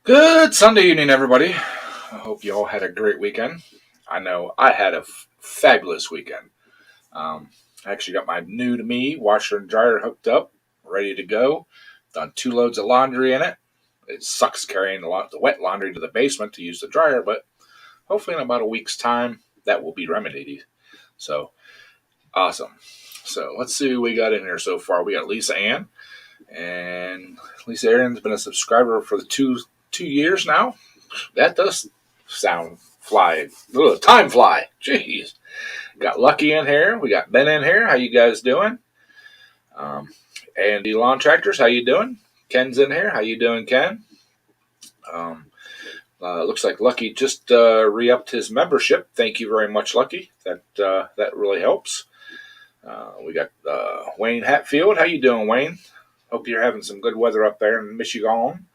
Good Sunday evening, everybody. I hope you all had a great weekend. I know I had a fabulous weekend. I actually got my new to me washer and dryer hooked up, ready to go. Done 2 loads of laundry in it. It sucks carrying the wet laundry to the basement to use the dryer, but hopefully in about a week's time that will be remedied. So awesome. So let's see who we got in here so far. We got Lisa Ann, and Lisa Aaron's been a subscriber for the two years now. That does sound fly. Ugh, time fly. Jeez. Got Lucky in here. We got Ben in here. How you guys doing? Um, Andy Lawn Tractors. How you doing? Ken's in here. How you doing, Ken? Um, looks like Lucky just re-upped his membership. Thank you very much, Lucky. That really helps. We got Wayne Hatfield. How you doing, Wayne? Hope you're having some good weather up there in Michigan.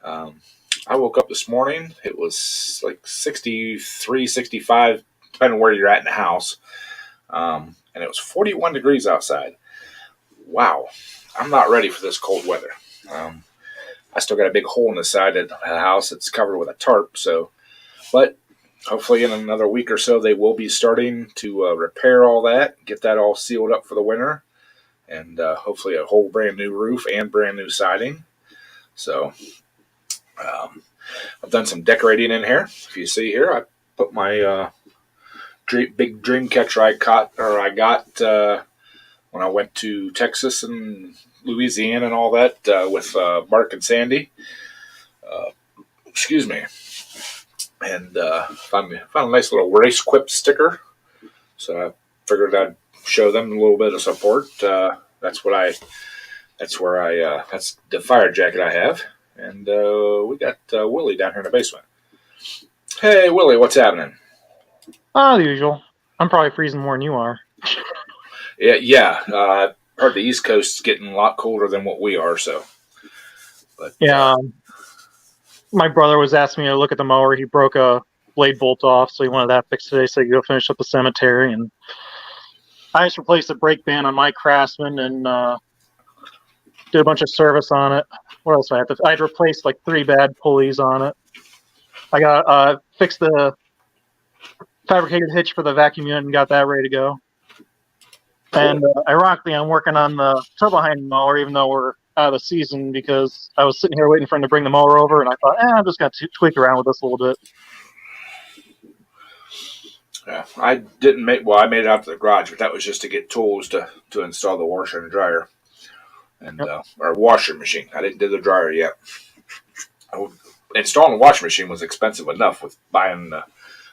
Um, I woke up this morning. It was like 63, 65, depending on where you're at in the house. And it was 41 degrees outside. Wow. I'm not ready for this cold weather. I still got a big hole in the side of the house that's covered with a tarp. But hopefully in another week or so, they will be starting to repair all that, get that all sealed up for the winter, and hopefully a whole brand new roof and brand new siding. So I've done some decorating in here. If you see here, I put my big dream catcher I got when I went to Texas and Louisiana and all that with Mark and Sandy. Excuse me. And found a nice little race quip sticker. So I figured I'd show them a little bit of support. That's the fire jacket I have. And we got Willie down here in the basement. Hey, Willie, what's happening? The usual. I'm probably freezing more than you are. Yeah. I've heard the East Coast's getting a lot colder than what we are. So, but Yeah. My brother was asking me to look at the mower. He broke a blade bolt off, so he wanted that fixed today. So he could go finish up the cemetery. And I just replaced the brake band on my Craftsman and did a bunch of service on it. What else I had to? I had to replace like 3 bad pulleys on it. I got fixed the fabricated hitch for the vacuum unit and got that ready to go. Cool. And ironically, I'm working on the turbo hind mower, even though we're out of the season, because I was sitting here waiting for him to bring the mower over, and I thought, I'm just going to tweak around with this a little bit. Yeah, I made it out to the garage, but that was just to get tools to install the washer and dryer, and or washer machine. I didn't do the dryer yet. Installing the washing machine was expensive enough with buying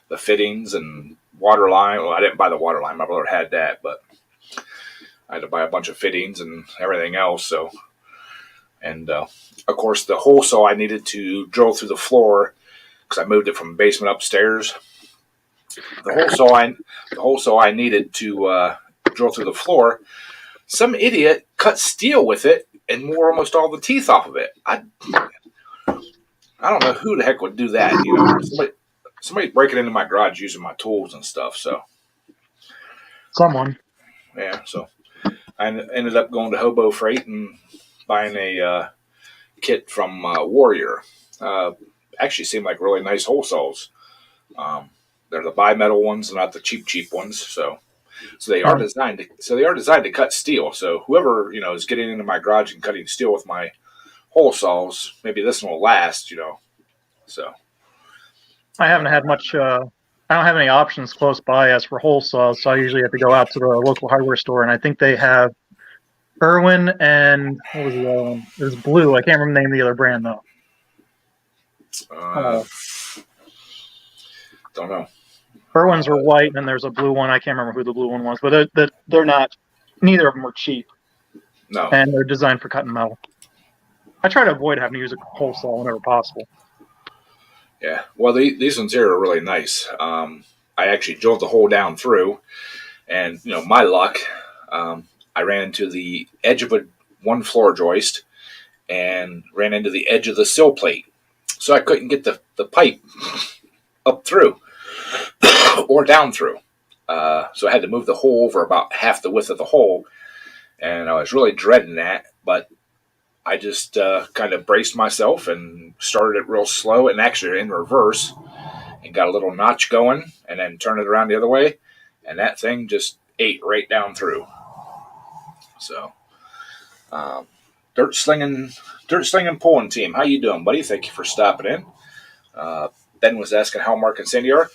the fittings and water line. Well, I didn't buy the water line. My brother had that, but I had to buy a bunch of fittings and everything else. So, and of course, the hole saw I needed to drill through the floor because I moved it from the basement upstairs. The hole saw I needed to drill through the floor. Some idiot cut steel with it and wore almost all the teeth off of it. I don't know who the heck would do that. You know, somebody's breaking into my garage using my tools and stuff. So, someone. Yeah. So I ended up going to Hobo Freight and buying a kit from Warrior. Actually, seemed like really nice hole saws. They're the bimetal ones, not the cheap ones. So they are designed to cut steel. So whoever is getting into my garage and cutting steel with my hole saws, maybe this one will last. So I haven't had much. I don't have any options close by as for hole saws, so I usually have to go out to the local hardware store, and I think they have Irwin and what was the other one? It was blue. I can't remember the name of the other brand though. Don't know. Irwins were white, and there's a blue one. I can't remember who the blue one was, but they're not. Neither of them are cheap. No. And they're designed for cutting metal. I try to avoid having to use a hole saw whenever possible. Yeah. Well, these ones here are really nice. I actually drilled the hole down through, and my luck, I ran into the edge of one floor joist and ran into the edge of the sill plate, so I couldn't get the pipe up through or down through. So I had to move the hole over about half the width of the hole, and I was really dreading that. But I just kind of braced myself and started it real slow and actually in reverse and got a little notch going and then turned it around the other way. And that thing just ate right down through. So, um, dirt slinging, pulling team. How you doing, buddy? Thank you for stopping in. Uh, Ben was asking how Mark and Sandy are.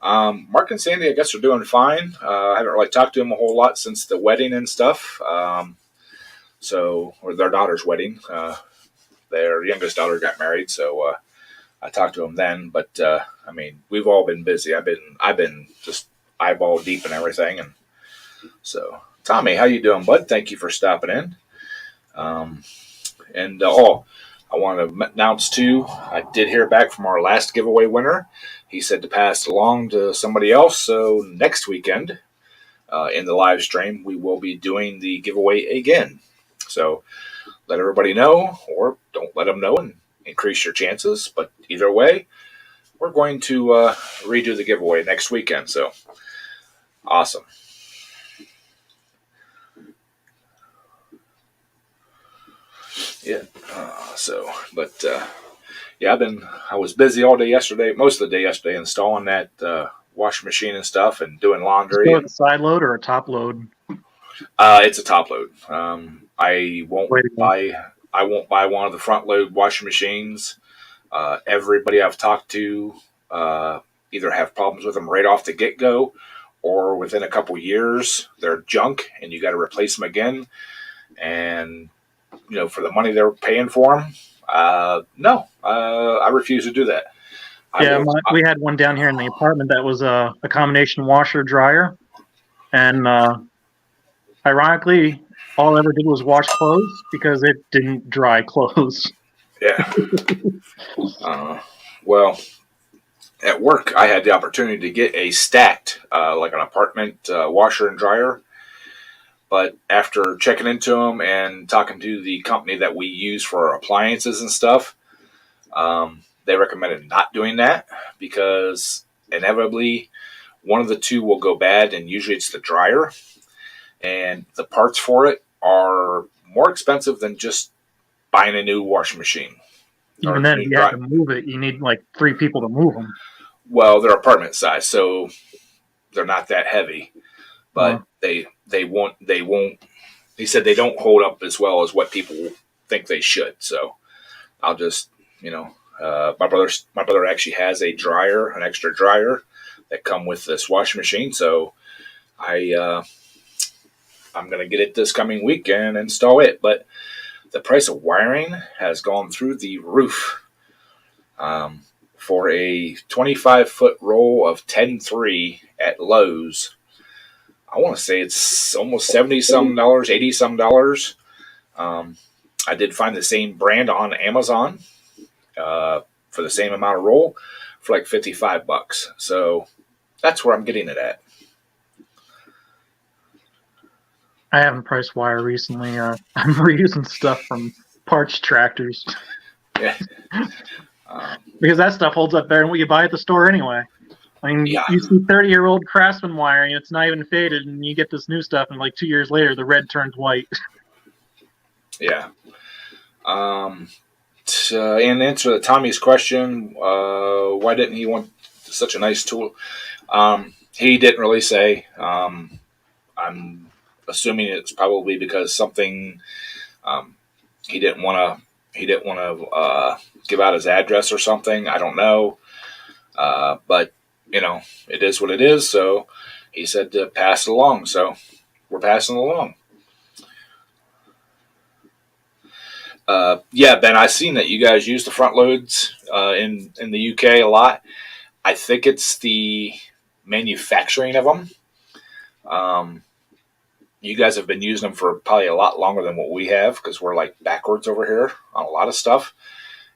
Mark and Sandy, I guess, are doing fine. I haven't really talked to them a whole lot since the wedding and stuff. Or their daughter's wedding. Their youngest daughter got married, so I talked to them then. But I mean, we've all been busy. I've been just eyeball deep in everything, and so Tommy, how you doing, bud? Thank you for stopping in. Um, I want to announce too, I did hear back from our last giveaway winner. He said to pass it along to somebody else. So next weekend, in the live stream, we will be doing the giveaway again. So let everybody know, or don't let them know, and increase your chances. But either way, we're going to redo the giveaway next weekend. So awesome. Yeah. Yeah, I was busy all day yesterday, most of the day yesterday, installing that washing machine and stuff and doing laundry. Is it a side load or a top load? It's a top load. I won't buy one of the front load washing machines. Everybody I've talked to either have problems with them right off the get go, or within a couple years they're junk and you got to replace them again. And for the money they're paying for them, no, I refuse to do that. We had one down here in the apartment that was a combination washer dryer, and ironically, all I ever did was wash clothes because it didn't dry clothes. Yeah. Well, at work, I had the opportunity to get a stacked, like an apartment washer and dryer. But after checking into them and talking to the company that we use for our appliances and stuff, they recommended not doing that because inevitably one of the two will go bad, and usually it's the dryer. And the parts for it are more expensive than just buying a new washing machine. Even then, if you have to move it, you need like 3 people to move them. Well, they're apartment size, so they're not that heavy. But they won't. He said they don't hold up as well as what people think they should. So I'll just, my brother actually has an extra dryer that come with this washing machine. So I'm going to get it this coming week and install it. But the price of wiring has gone through the roof. For a 25-foot roll of 10-3 at Lowe's, I want to say it's almost $70-some, $80-some. I did find the same brand on Amazon for the same amount of roll for like $55. So that's where I'm getting it at. I haven't priced wire recently. I'm reusing stuff from parts tractors. Yeah. Because that stuff holds up better than what you buy at the store anyway. I mean, You see 30-year-old Craftsman wiring, it's not even faded, and you get this new stuff, and like 2 years later, the red turns white. Yeah. In answer to Tommy's question, why didn't he want such a nice tool? He didn't really say. I'm assuming it's probably because something he didn't want to give out his address or something. I don't know, but it is what it is. So he said to pass it along. So we're passing it along. Yeah, Ben, I've seen that you guys use the front loads in the UK a lot. I think it's the manufacturing of them. You guys have been using them for probably a lot longer than what we have because we're like backwards over here on a lot of stuff.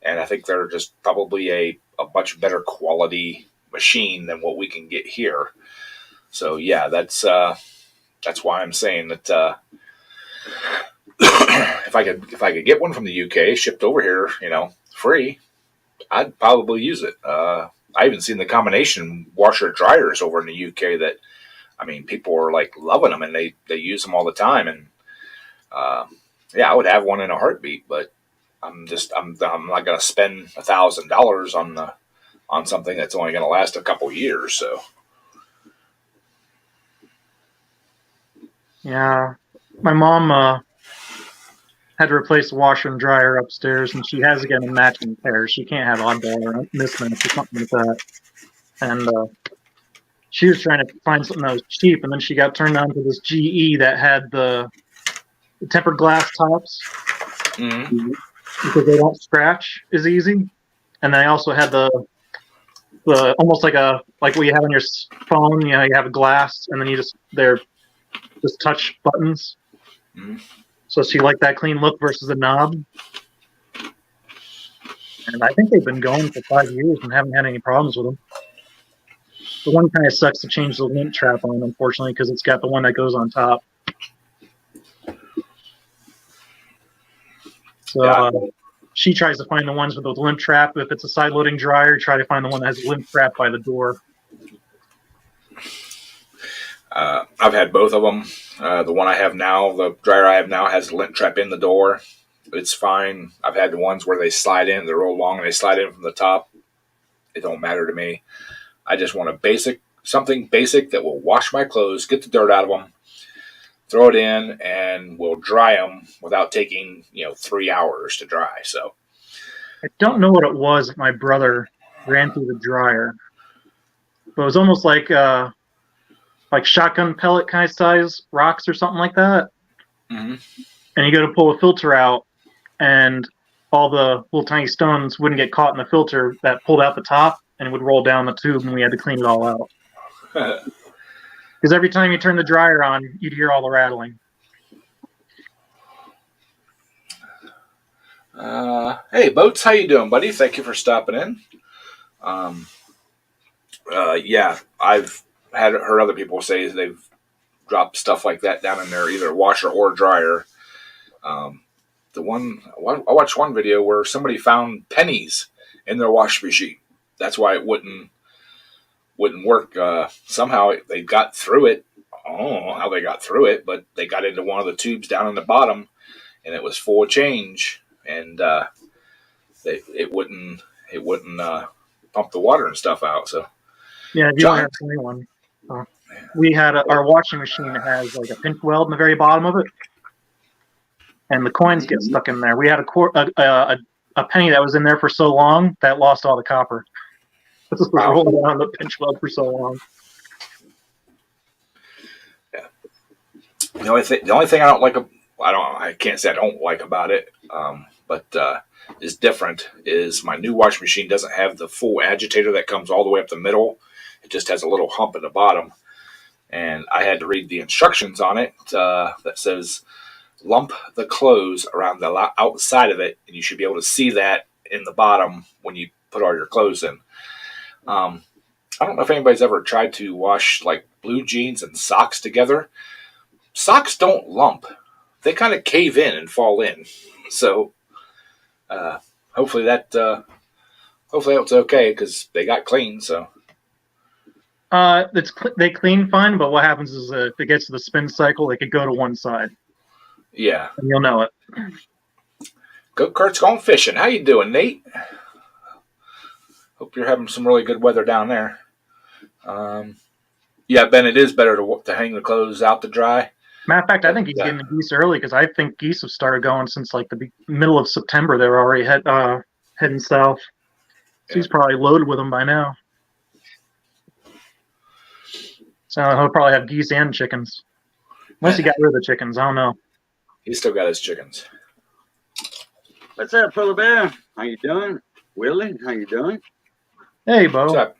And I think they're just probably a much better quality machine than what we can get here. So yeah, that's why I'm saying that if I could get one from the UK shipped over here, free, I'd probably use it. I even seen the combination washer dryers over in the UK that, people are like loving them and they use them all the time. And yeah, I would have one in a heartbeat, but I'm not gonna spend $1,000 on something that's only gonna last a couple years. So Yeah, my mom had to replace the washer and dryer upstairs, and she has to get a matching pair. She can't have oddball or mismatch or something like that. And she was trying to find something that was cheap, and then she got turned on to this GE that had the tempered glass tops mm-hmm. because they don't scratch as easy. And they also had the almost like what you have on your phone. You know, you have a glass, and then they're just touch buttons. Mm-hmm. So she liked that clean look versus the knob. And I think they've been going for 5 years and haven't had any problems with them. The one kind of sucks to change the lint trap on, unfortunately, because it's got the one that goes on top. So she tries to find the ones with the lint trap. If it's a side-loading dryer, try to find the one that has a lint trap by the door. I've had both of them. The one I have now, the dryer I have now, has a lint trap in the door. It's fine. I've had the ones where they slide in. They're real long and they slide in from the top. It don't matter to me. I just want something basic that will wash my clothes, get the dirt out of them, throw it in, and will dry them without taking 3 hours to dry. So I don't know what it was. My brother ran through the dryer, but it was almost like shotgun pellet kind of size rocks or something like that. Mm-hmm. And you go to pull a filter out, and all the little tiny stones wouldn't get caught in the filter that pulled out the top, and it would roll down the tube, and we had to clean it all out. Because every time you turn the dryer on, you'd hear all the rattling. Hey, Boats, how you doing, buddy? Thank you for stopping in. Yeah, I've heard other people say they've dropped stuff like that down in their either washer or dryer. I watched one video where somebody found pennies in their wash machine. That's why it wouldn't work. Somehow they got through it. I don't know how they got through it, but they got into one of the tubes down in the bottom, and it was full of change, and it wouldn't pump the water and stuff out. So yeah, if you don't have a clean one. We had our washing machine has like a pinch weld in the very bottom of it, and the coins get stuck in there. We had a penny that was in there for so long that lost all the copper. This was rolling down the pinch weld for so long. Yeah. The only thing I don't like, I can't say I don't like about it, but is different is my new washing machine doesn't have the full agitator that comes all the way up the middle. It just has a little hump at the bottom. And I had to read the instructions on it that says lump the clothes around the outside of it, and you should be able to see that in the bottom when you put all your clothes in. I don't know if anybody's ever tried to wash like blue jeans and socks together. Socks don't lump. They kind of cave in and fall in. So hopefully that's okay because they got clean. So they clean fine, but what happens is if it gets to the spin cycle, it could go to one side. Yeah, and you'll know it. Go Kurt's going fishing. How you doing, Nate? Hope you're having some really good weather down there. Yeah, Ben, it is better to hang the clothes out to dry. Matter of fact, I think he's getting the geese early because I think geese have started going since like the middle of September. They were already heading south. So he's probably loaded with them by now. So he'll probably have geese and chickens. Unless he got rid of the chickens, I don't know. He's still got his chickens. What's up, Polar Bear? How you doing? Willie, how you doing? Hey, Bo. What's up?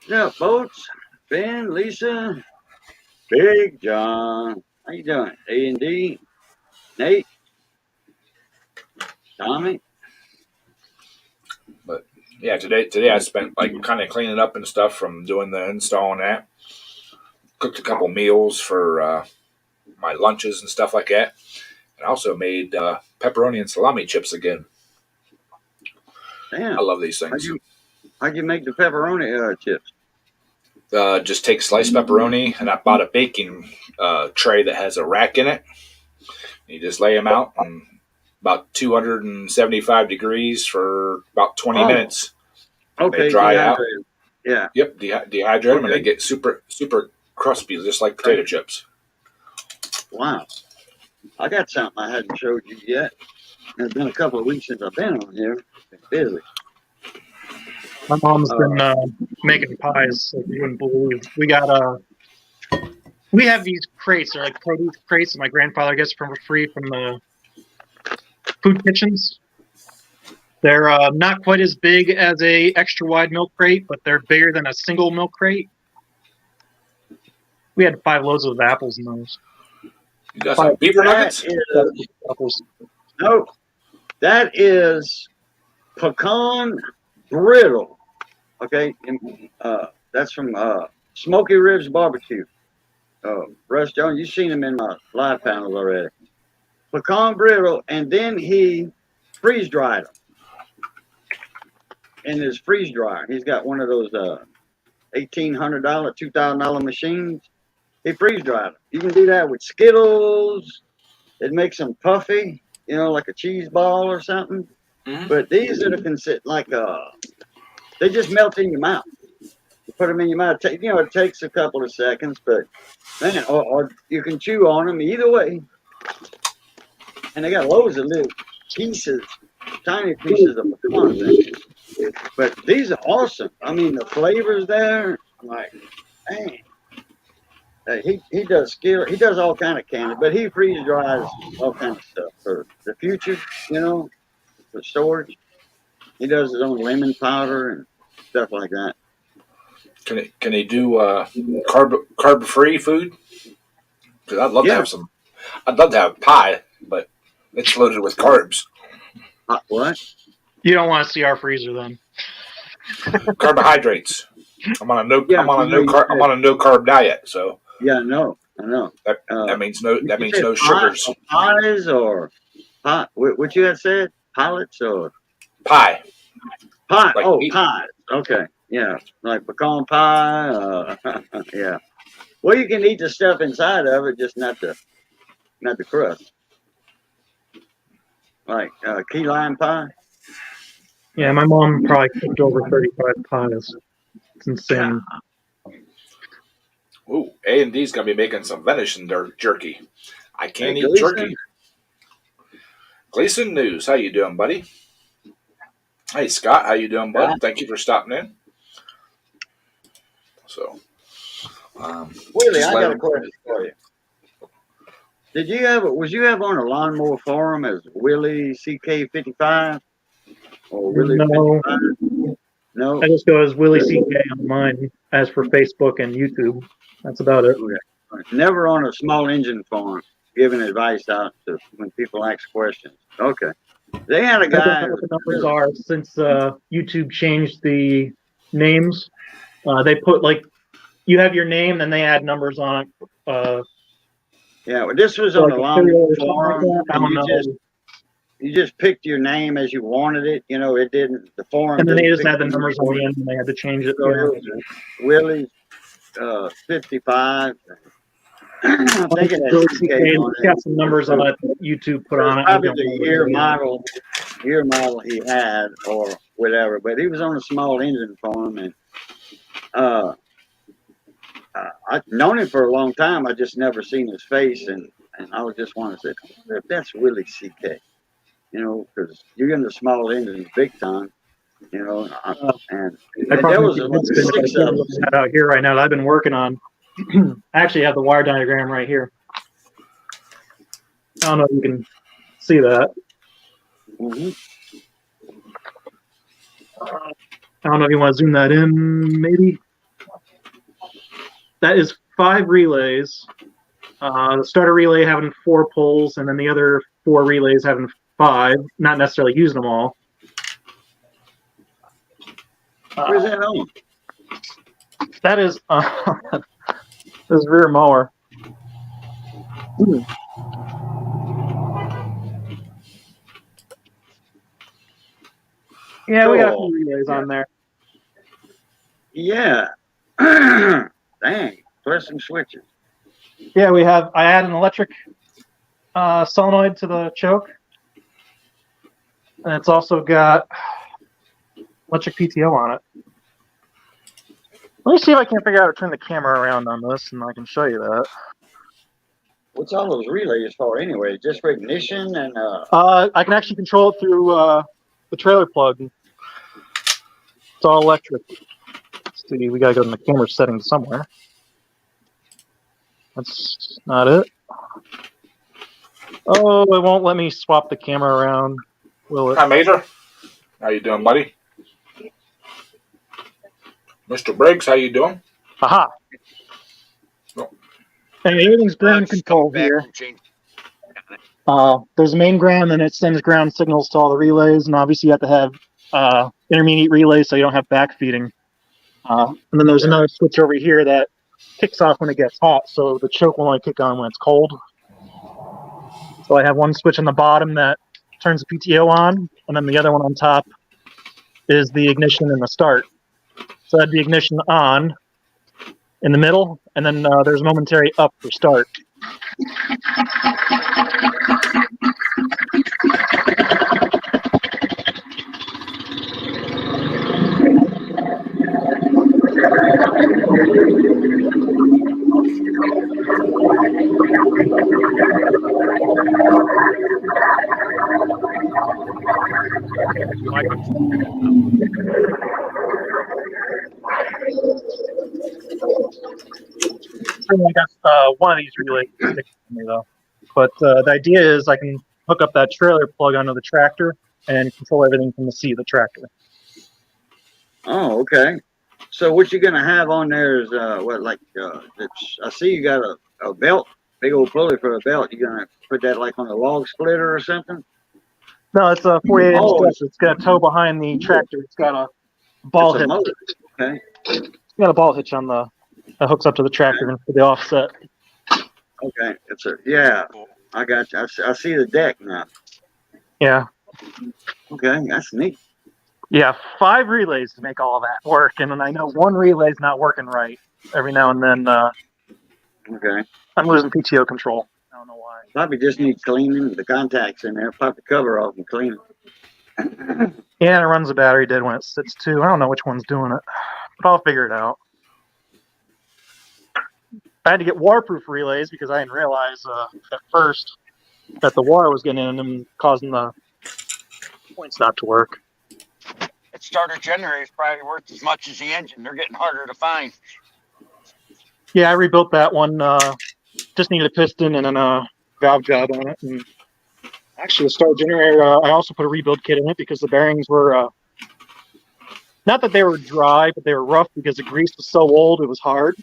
Yeah, Boats, Ben, Lisa, Big John. How you doing? A&D, Nate, Tommy. But yeah, today I spent like kind of cleaning up and stuff from doing the install and that. Cooked a couple meals for my lunches and stuff like that. And also made pepperoni and salami chips again. Damn. I love these things. How'd you make the pepperoni chips? Just take sliced pepperoni, and I bought a baking tray that has a rack in it. You just lay them out on about 275 degrees for about 20 minutes. Okay. They dry out. Dehydrated. Yeah. Yep, dehydrate them, and they get super crispy, just like potato chips. Wow. I got something I hadn't showed you yet. It's been a couple of weeks since I've been on here. Been busy. My mom's been making pies, like you wouldn't believe. We have these crates, they're like produce crates that my grandfather gets for free from the food kitchens. They're not quite as big as a extra wide milk crate, but they're bigger than a single milk crate. We had 5 loads of apples in those. You got some beaver nuggets? No, that is pecan brittle. Okay, and, that's from Smoky Ribs Barbecue. Russ Jones, you've seen him in my live panels already. Pecan brittle, and then he freeze dried them in his freeze dryer. He's got one of those $1,800, $2,000 machines. He freeze dried them. You can do that with Skittles. It makes them puffy, like a cheese ball or something. Mm-hmm. But these are they just melt in your mouth. You put them in your mouth. It takes a couple of seconds, but man, or you can chew on them either way. And they got loads of little pieces, tiny pieces of pecan. But these are awesome. I mean, the flavors there, I'm like, man. He does he does all kind of candy, but he freeze dries all kind of stuff for the future, for storage. He does his own lemon powder and stuff like that. Can he do carb free food? Because I'd love to have some. I'd love to have pie, but it's loaded with carbs. What? You don't want to see our freezer then. Carbohydrates. I'm on a no carb diet, so. Yeah, I know. That means no sugars. Pies or pie? What you had said? Pilots or pie? Pie. Pies. Okay. Yeah, like pecan pie. Yeah. Well, you can eat the stuff inside of it, just not the crust. Like key lime pie. Yeah, my mom probably cooked over 35 pies. It's insane. Ooh, A&D's gonna be making some venison jerky. I can't eat jerky. Gleason News, how you doing, buddy? Hey, Scott, how you doing, bud? Thank you for stopping in. So, Willie, I got a question for you. Was you ever on a lawnmower forum as Willie CK55 or Willie 55? No, I just go as Willie CK on mine. As for Facebook and YouTube, that's about it. Okay. Never on a small engine farm giving advice out to when people ask questions. Okay. They had a guy. What the numbers are since YouTube changed the names. They put you have your name, then they add numbers on it. Yeah, well, this was on a lawnmower forum. I don't know. You just picked your name as you wanted it. It didn't. The forum. And then they just had the numbers on the end, and they had to change it. So Willie, 55. I think it got some numbers on it. YouTube put on it. Probably the year model he had or whatever. But he was on a small engine farm, and I've known him for a long time. I just never seen his face, and I was just wanting to say, that's Willie CK. Because you're in the small engines big time, and there was a 6 of them out here right now that I've been working on. I actually have the wire diagram right here. I don't know if you can see that. Mm-hmm. I don't know if you want to zoom that in, maybe. That is 5 relays. The starter relay having 4 poles, and then the other 4 relays having 5, not necessarily using them all. Where's that on? That is this rear mower. Yeah, we got a few relays on there. Yeah. Dang. Press some switches. Yeah, I had an electric solenoid to the choke. And it's also got electric PTO on it. Let me see if I can figure out how to turn the camera around on this, and I can show you that. What's all those relays for anyway? Just for ignition and I can actually control it through the trailer plug. It's all electric. Let's see, we gotta go to the camera settings somewhere. That's not it. Oh, it won't let me swap the camera around. Will it? Hi, Major. How you doing, buddy? Mr. Briggs, how you doing? Aha! Oh. Hey, everything's ground control here. There's a main ground, and it sends ground signals to all the relays, and obviously you have to have intermediate relays so you don't have backfeeding. And then there's another switch over here that kicks off when it gets hot, so the choke will only kick on when it's cold. So I have one switch on the bottom that turns the PTO on, and then the other one on top is the ignition and the start. So that'd be ignition on in the middle, and then there's momentary up for start. I got one of these relays to me though, but the idea is I can hook up that trailer plug onto the tractor and control everything from the seat of the tractor. okay. So what you're gonna have on there is I see you got a belt, big old pulley for a belt. You're gonna put that like on a log splitter or something? No, it's a 48 inch Oh. clutch. It's got a toe behind the tractor. It's got a ball It's a hitch. motor. Okay. It's got a ball hitch on the that hooks up to the tractor for the offset. Okay. I got you. I see the deck now. Yeah. Okay, that's neat. Yeah, 5 relays to make all of that work, and then I know one relay's not working right. Every now and then, Okay. I'm losing PTO control. I don't know why. Probably just need cleaning the contacts in there. Pop the cover off and clean it. Yeah, and it runs the battery dead when it sits too. I don't know which one's doing it, but I'll figure it out. I had to get waterproof relays because I didn't realize at first that the water was getting in them and causing the points not to work. That starter generator is probably worth as much as the engine. They're getting harder to find. Yeah, I rebuilt that one. Just needed a piston and then a valve job on it. And actually, the starter generator, I also put a rebuild kit in it because the bearings were not that they were dry, but they were rough because the grease was so old it was hard.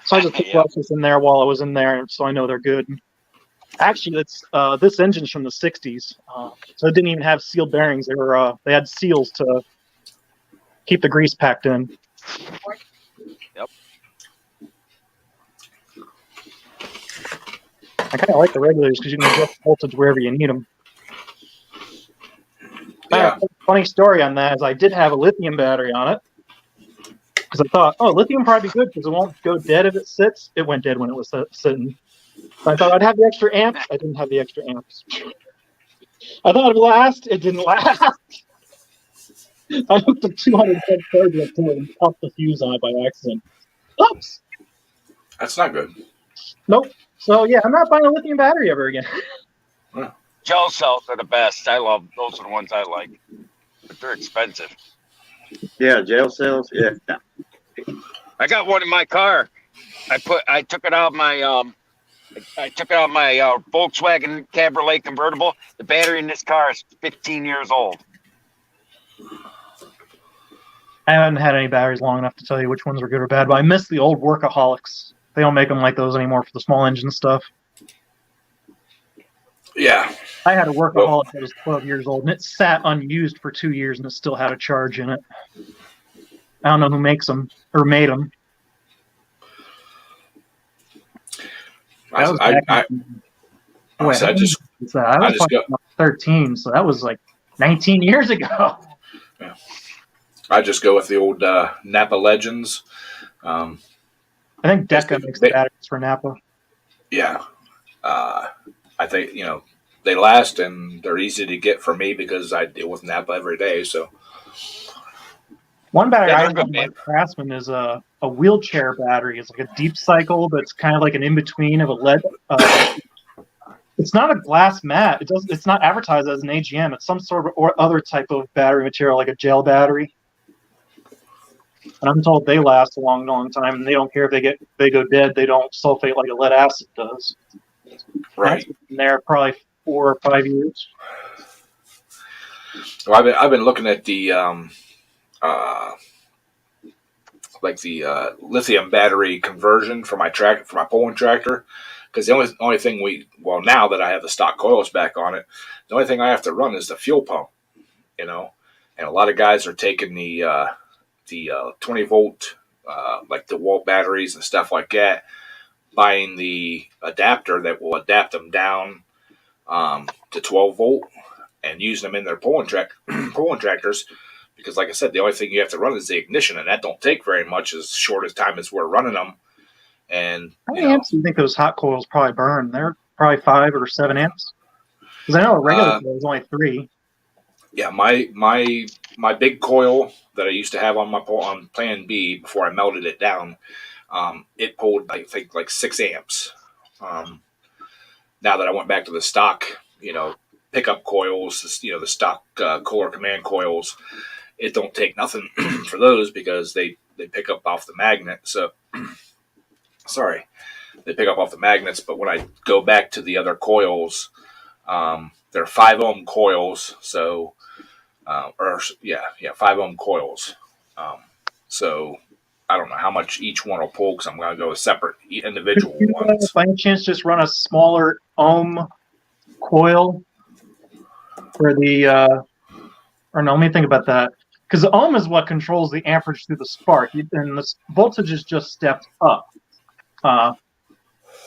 So I just put brushes in there while I was in there, so I know they're good. Actually, this engine's from the '60s, so it didn't even have sealed bearings. They had seals to keep the grease packed in. Yep. I kind of like the regulators because you can adjust voltage wherever you need them. Yeah. Funny story on that is I did have a lithium battery on it because I thought, lithium probably be good because it won't go dead if it sits. It went dead when it was sitting. I thought I'd have the extra amps. I didn't have the extra amps. I thought it'd last. It didn't last. I hooked a 210 charger up to it and popped the fuse on it by accident. Oops. That's not good. Nope. So yeah, I'm not buying a lithium battery ever again. Gel cells are the best. I love those. Are the ones I like, but they're expensive. Yeah, jail cells. Yeah. I got one in my car. I took it out of my Volkswagen Cabriolet convertible. The battery in this car is 15 years old. I haven't had any batteries long enough to tell you which ones were good or bad, but I miss the old Workaholics. They don't make them like those anymore for the small engine stuff. Yeah. I had a Workaholic that was 12 years old, and it sat unused for 2 years, and it still had a charge in it. I don't know who makes them or made them. I just was go- 13, so that was like 19 years ago. I just go with the old Napa Legends. I think Deca makes the batteries for Napa. Yeah. I think they last and they're easy to get for me because I deal with Napa every day. So One battery Yeah, I they're have good, on my man. Craftsman is a wheelchair battery. It's like a deep cycle, but it's kind of like an in between of a lead. It's not a glass mat. It's not advertised as an AGM. It's some sort of or other type of battery material, like a gel battery. And I'm told they last a long, long time, and they don't care if they go dead. They don't sulfate like a lead acid does. right. And they're probably 4 or 5 years. Well, I've been looking at the uh, like the lithium battery conversion for my pulling tractor, because the only thing now that I have the stock coils back on it, the only thing I have to run is the fuel pump, and a lot of guys are taking the 20 volt like the Walt batteries and stuff like that, buying the adapter that will adapt them down to 12 volt and using them in their pulling tractors. Because, like I said, the only thing you have to run is the ignition, and that don't take very much, as short as time as we're running them. And How many amps do you think those hot coils probably burn? They're probably 5 or 7 amps. Because I know a regular coil is only 3. yeah, my big coil that I used to have on Plan B before I melted it down, it pulled I think like 6 amps. Now that I went back to the stock, pickup coils, the stock Kohler command coils, it don't take nothing for those because they pick up off the magnet. So sorry, they pick up off the magnets. But when I go back to the other coils, they're 5 ohm coils. So 5 ohm coils. So I don't know how much each one will pull because I'm going to go with separate individual Could you, ones. by any chance, just run a smaller ohm coil for the, or no, let me think about that. Because the ohm is what controls the amperage through the spark, and the voltage is just stepped up.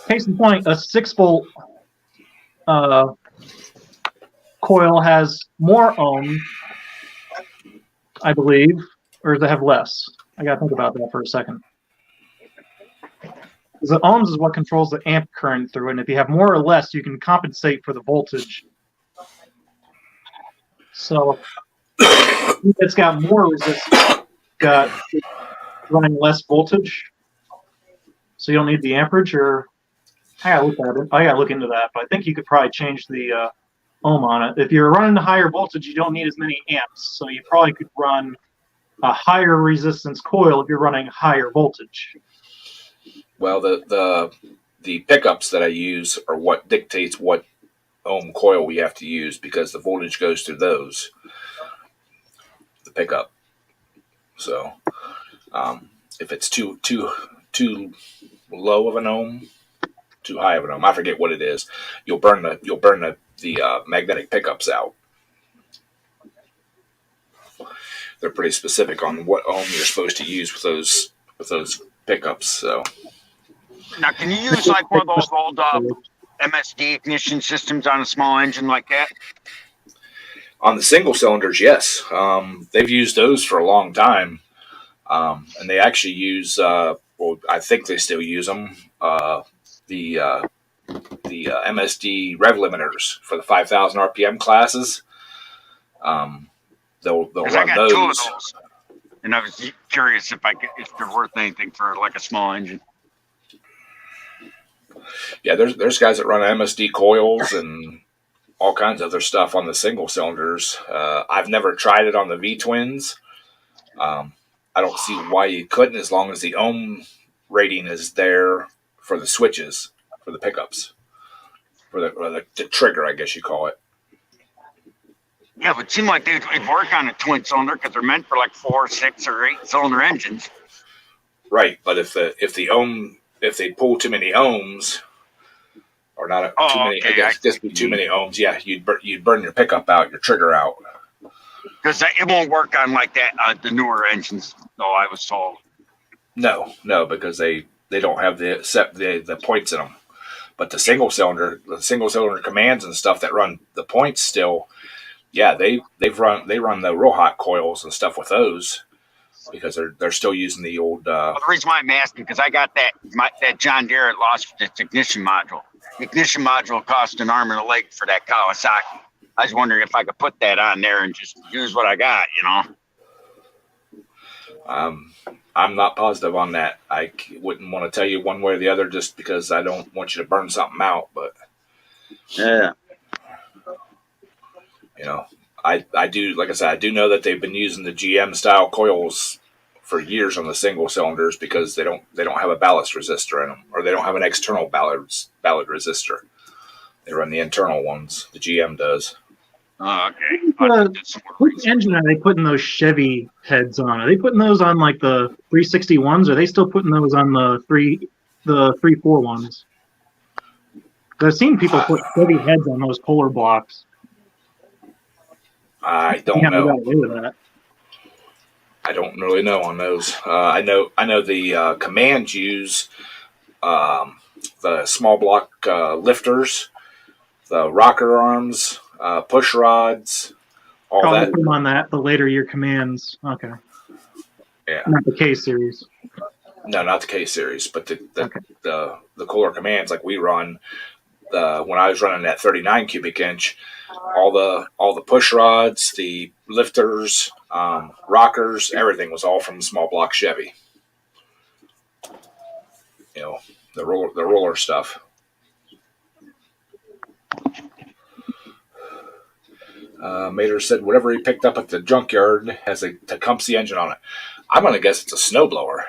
Case in point, a 6 volt coil has more ohm, I believe, or does it have less? I got to think about that for a second. Because the ohms is what controls the amp current through, and if you have more or less, you can compensate for the voltage. So it's got more resistance, got running less voltage, so you don't need the amperage. Or I gotta look into that, but I think you could probably change the ohm on it. If you're running a higher voltage, you don't need as many amps, so you probably could run a higher resistance coil if you're running higher voltage. Well, the pickups that I use are what dictates what ohm coil we have to use because the voltage goes through those, the pickup. So if it's too low of an ohm, too high of an ohm, I forget what it is, you'll burn the magnetic pickups out. They're pretty specific on what ohm you're supposed to use with those pickups. So Now, can you use like one of those old MSD ignition systems on a small engine like that? on the single cylinders, yes, they've used those for a long time, and they actually use. I think they still use them. The MSD rev limiters for the 5,000 RPM classes. They'll Because I run got those. 2 of those, and I was curious if they're worth anything for like a small engine. Yeah, there's guys that run MSD coils and all kinds of other stuff on the single cylinders. I've never tried it on the V twins. I don't see why you couldn't, as long as the ohm rating is there for the switches, for the pickups, for the trigger, I guess you call it. Yeah, but it seemed like they'd work on a twin cylinder because they're meant for like 4, 6, or 8 cylinder engines. Right, but if they pull too many ohms, or not too many, okay, I guess just be too many ohms. Yeah, you'd burn your pickup out, your trigger out. Because it won't work on like that the newer engines, though I was told. No, because they don't have the points in them. But the single cylinder commands and stuff that run the points still, yeah, they run the real hot coils and stuff with those. because they're still using the old. Well, the reason why I'm asking because I got that John Deere lost its ignition module. The ignition module cost an arm and a leg for that Kawasaki. I was wondering if I could put that on there and just use what I got, I'm not positive on that. I wouldn't want to tell you one way or the other just because I don't want you to burn something out. But Yeah. I do, like I said, I do know that they've been using the GM style coils for years on the single cylinders because they don't have a ballast resistor in them, or they don't have an external ballast resistor. They run the internal ones. The GM does. Oh, okay. What engine are they putting those Chevy heads on? Are they putting those on like the 361s? Or are they still putting those on the 341s? I've seen people put Chevy heads on those Polar blocks. I don't Yeah, know. got away with that. I don't really know on those. I know the Commands use the small block lifters, the rocker arms, push rods, all Oh, that. they put them on that, the later year Commands. Okay. Yeah. Not the K series. No, not the K series, but the Okay. Kohler Commands like we run. When I was running that 39 cubic inch, all the push rods, the lifters, rockers, everything was all from small block Chevy. The roller stuff. Mater said whatever he picked up at the junkyard has a Tecumseh engine on it. I'm gonna guess it's a snowblower.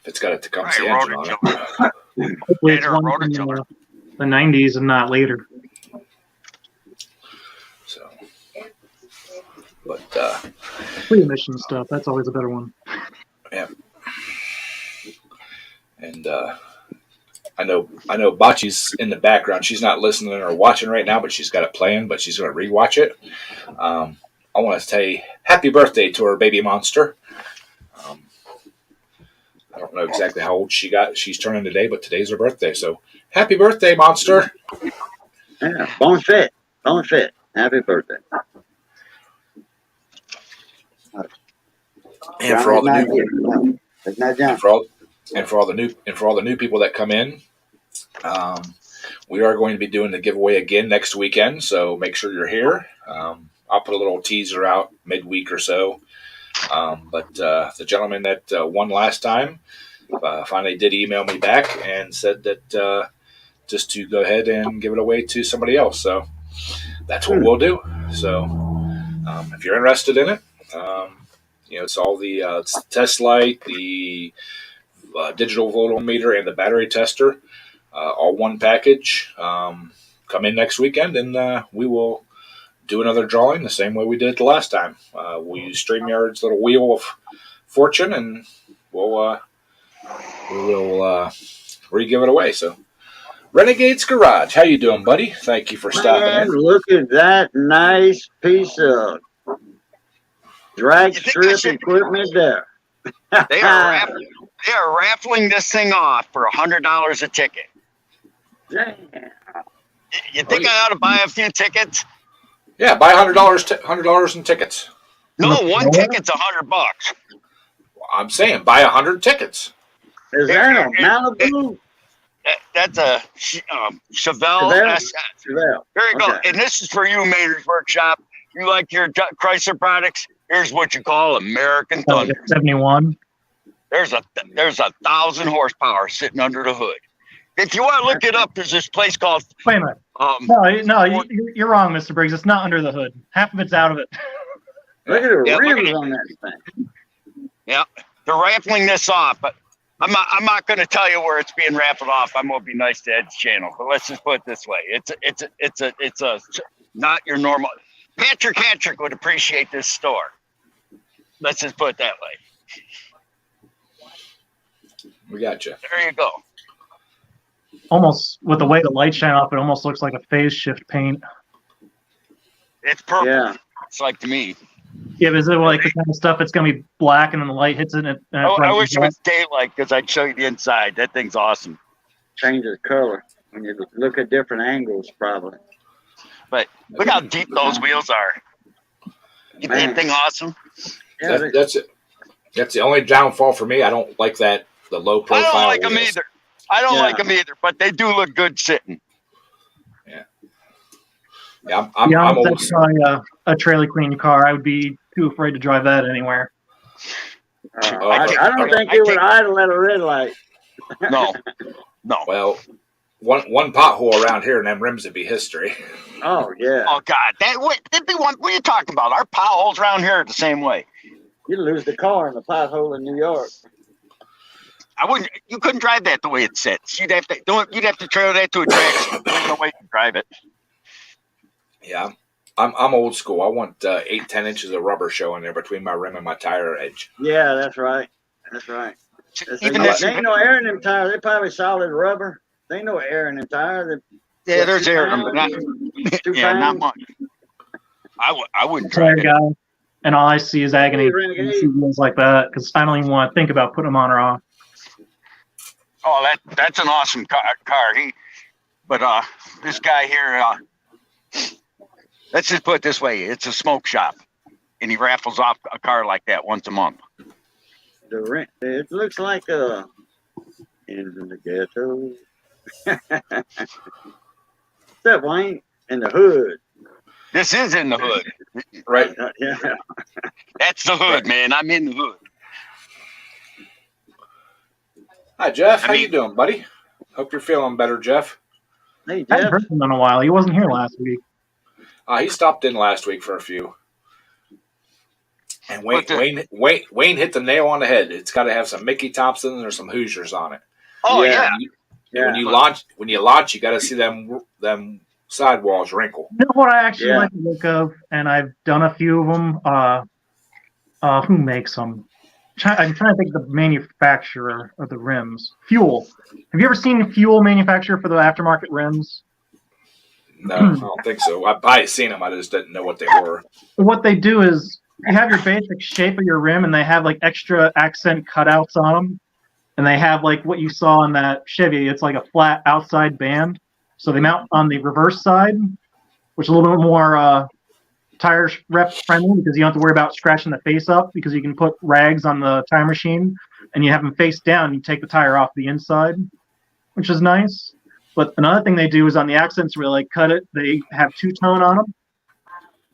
If it's got a Tecumseh engine on it. Hopefully it's one from the 90s and not later. So, but Pre-emission stuff, that's always a better one. yeah. And I know Bocce's in the background. She's not listening or watching right now, but she's got it playing. But she's going to rewatch it. I want to say happy birthday to her baby monster. I don't know exactly how old she's turning today, but today's her birthday. So happy birthday, monster! Yeah. Bon fit. Happy birthday. And for all the new It's not John. and for all the new people that come in, we are going to be doing the giveaway again next weekend. So make sure you're here. I'll put a little teaser out midweek or so. But the gentleman that won last time finally did email me back and said that just to go ahead and give it away to somebody else. So that's what we'll do. So if you're interested in it, it's all it's the test light, the digital voltometer, and the battery tester, all one package. Come in next weekend and we will do another drawing the same way we did the last time. We'll use StreamYard's little wheel of fortune, and we will re-give it away. So, Renegade's Garage, how you doing, buddy? Thank you for stopping Man, in. look at that nice piece of drag You think I strip should- equipment there. They are raffling this thing off for $100 a ticket. Damn. You think I ought to buy a few tickets? Yeah, buy $100 in tickets. No, one ticket's $100. I'm saying buy 100 tickets. Is that a Malibu? That's a Chevelle Chevelle? SS. Chevelle. There you go. Okay. And this is for you, Mater's Workshop. You like your Chrysler products? Here's what you call American Thunder. 71. There's a 1,000 horsepower sitting under the hood. If you want to look it up, there's this place called Wait a minute. No, you're wrong, Mr. Briggs. It's not under the hood. Half of it's out of it. Look at the Yeah, look at rims it. on that thing. Yeah, they're raffling this off, but I'm not going to tell you where it's being raffled off. I'm going to be nice to Ed's channel, but let's just put it this way: it's a not your normal. Patrick Hattrick would appreciate this store. Let's just put it that way. We got you. There you go. Almost with the way the lights shine off, it almost looks like a phase shift paint. It's purple. Yeah. It's like to me. Yeah, but is it like the kind of stuff that's going to be black and then the light hits it? And I wish it was daylight because I'd show you the inside. That thing's awesome. Changes color when you look at different angles, probably. But look how deep those wheels are. Ain't Man. that thing awesome? Yeah, That's it. That's the only downfall for me. I don't like the low I profile. don't like them wheels. either. I don't Yeah. like them either, but they do look good sitting. Yeah, To be I'm honest, old. that's probably a trailer queen car. I would be too afraid to drive that anywhere. I don't think I it would take- idle at a red light. No. Well, one pothole around here and them rims would be history. Oh yeah, Oh God, that'd be one. What are you talking about? Our potholes around here are the same way. you'd lose the car in the pothole in New York. I wouldn't. You couldn't drive that the way it sits. You'd have to trailer that to a track. There's no way to drive it. Yeah, I'm old school. I want 8-10 inches of rubber showing there between my rim and my tire edge. Yeah, that's right. That's right. Even They this, ain't no air in them tires. They're probably solid rubber. They ain't no air in them tires. yeah, there's air, pounds? but not, Two yeah, not pounds? much. I wouldn't Tire drive it. guy, and all I see is agony Hey, Renegade. when I see wheels like that because I don't even want to think about putting them on or off. Oh, that's an awesome car. But this guy here, let's just put it this way: it's a smoke shop, and he raffles off a car like that once a month. It looks like in the ghetto. What's that, Wayne? In the hood. This is in the hood. Right. Yeah. That's the hood, man. I'm in the hood. Hi, Jeff. How I mean- you doing, buddy? Hope you're feeling better, Jeff. Hey, I haven't Jeff. heard from him in a while. He wasn't here last week. He stopped in last week for a few. And Wayne hit the nail on the head. It's got to have some Mickey Thompsons or some Hoosiers on it. Oh Yeah. yeah. Yeah. When you launch, you got to see them sidewalls wrinkle. You know what I actually Yeah. like the look of, and I've done a few of them. Who makes them? I'm trying to think of the manufacturer of the rims. Fuel. Have you ever seen a Fuel manufacturer for the aftermarket rims? No, I don't think so. I seen them. I just didn't know what they were. What they do is you have your basic shape of your rim, and they have like extra accent cutouts on them, and they have like what you saw in that Chevy. It's like a flat outside band, so they mount on the reverse side, which is a little bit more tire rep friendly because you don't have to worry about scratching the face up because you can put rags on the tire machine and you have them face down. And you take the tire off the inside, which is nice. But another thing they do is on the accents where they cut it, they have two-tone on them.